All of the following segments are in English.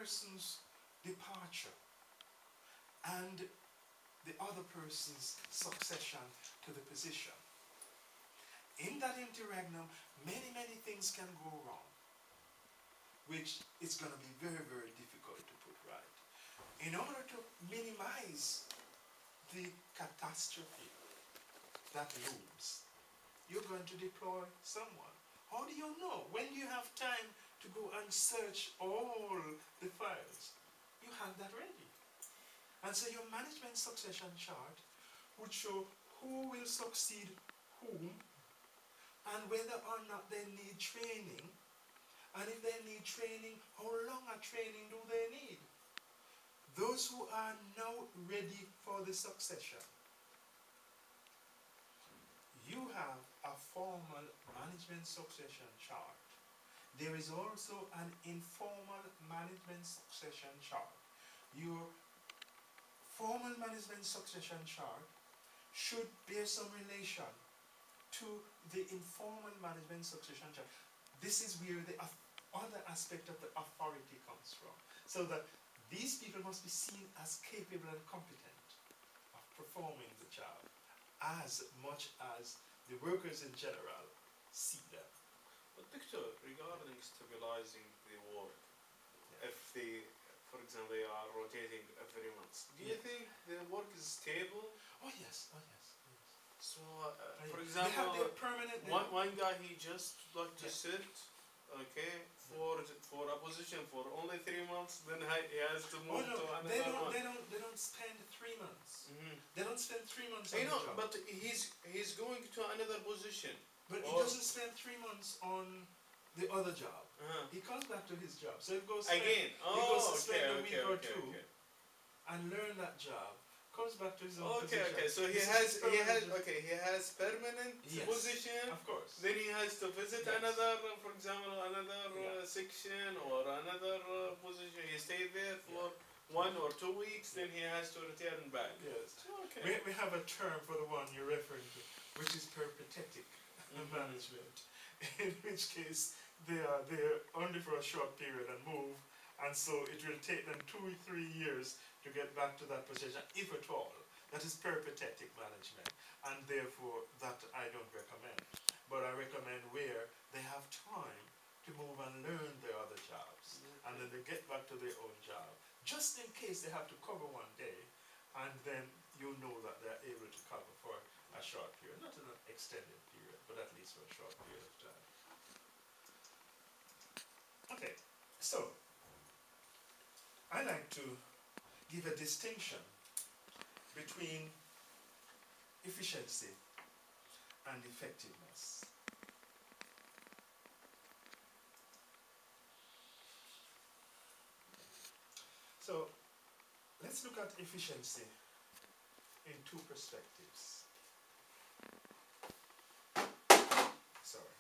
person's departure and the other person's succession to the position. In that interregnum, many things can go wrong, which is going to be very difficult to put right. In order to minimize the catastrophe that looms, you're going to deploy someone. How do you know? When you have time to go and search all the files, you have that ready. And so your management succession chart would show who will succeed whom, and whether or not they need training, and if they need training, how long a training do they need? Those who are now ready for the succession, you have a formal management succession chart. There is also an informal management succession chart. Your formal management succession chart should bear some relation to the informal management succession chart. This is where the other aspect of the authority comes from. So that these people must be seen as capable and competent of performing the job as much as the workers in general see them. But Victor, regarding stabilizing the work, if they, for example, they are rotating every month, do you think the work is stable? Oh yes, oh yes. So, for example, they have their permanent. One guy, he just like to sit, okay, for a position for only 3 months, then he has to move to another one. They don't spend 3 months. They don't spend 3 months on I know, the job. but he's going to another position. But he doesn't spend 3 months on the other job. He comes back to his job. So he goes again. He goes to spend a week or two and learn that job. Comes back to his own position. Okay. So he has permanent position. Of course. Then he has to visit another, for example, another section or another position. He stays there for 1 or 2 weeks. Then he has to return back. Yes. Okay. We have a term for the one you're referring to, which is peripatetic management. In which case they are there only for a short period and move, and so it will take them 2 or 3 years to get back to that position, if at all. That is peripatetic management, and therefore that I don't recommend. But I recommend where they have time to move and learn their other jobs, and then they get back to their own job, just in case they have to cover one day, and then you know that they're able to cover for a short period, not an extended period, but at least for a short period of time. Okay, so I like to give a distinction between efficiency and effectiveness. So let's look at efficiency in 2 perspectives. Sorry.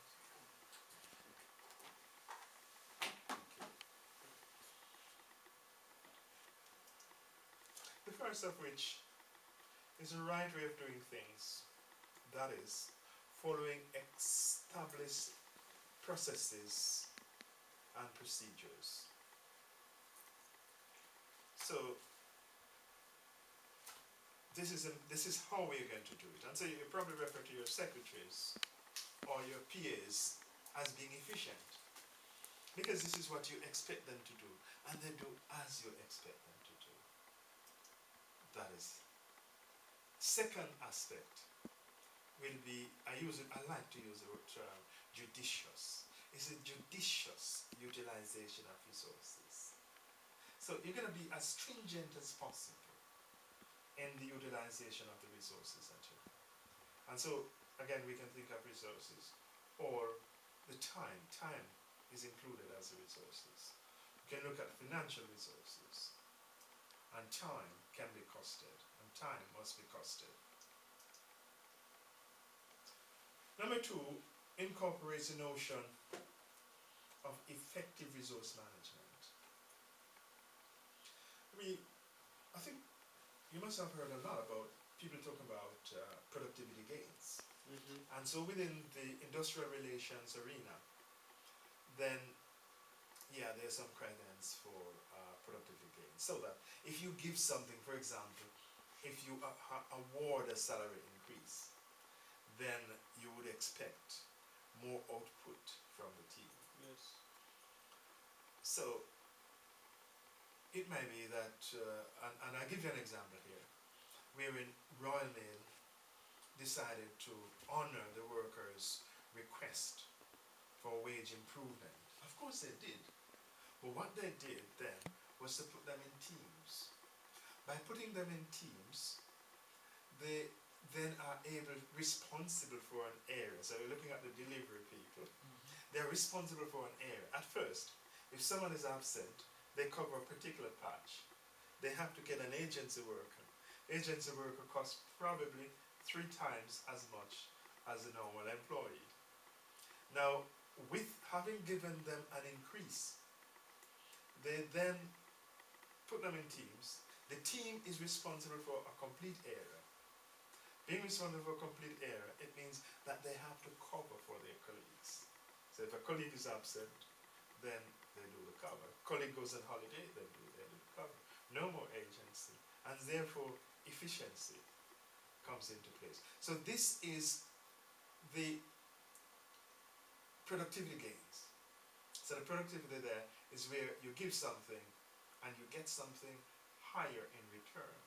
The first of which is the right way of doing things, that is, following established processes and procedures. So this is how we're going to do it. And so you probably refer to your secretaries or your PAs as being efficient, because this is what you expect them to do, and they do as you expect them to do. That is. Second aspect will be, I like to use the term judicious. It's a judicious utilization of resources. So you're going to be as stringent as possible in the utilization of the resources that you have. And so, again, we can think of resources, or the time. Time is included as the resources. You can look at financial resources, and time can be costed, and time must be costed. Number 2 incorporates the notion of effective resource management. I think you must have heard a lot about people talk about productivity gains. And so within the industrial relations arena, then there's some guidance for So that if you give something, for example, if you award a salary increase, then you would expect more output from the team. Yes. So it may be that, and I'll give you an example here, wherein Royal Mail decided to honor the workers' request for wage improvement. Of course they did. But what they did then was to put them in teams. By putting them in teams, they then are responsible for an area. So we're looking at the delivery people. They're responsible for an area. At first, if someone is absent, they cover a particular patch. They have to get an agency worker. Agency worker costs probably 3 times as much as a normal employee. Now, with having given them an increase, they then put them in teams. The team is responsible for a complete area. Being responsible for a complete area, it means that they have to cover for their colleagues. So if a colleague is absent, then they do the cover. Colleague goes on holiday, they do the cover. No more agency, and therefore efficiency comes into place. So this is the productivity gains. So the productivity there is where you give something and you get something higher in return.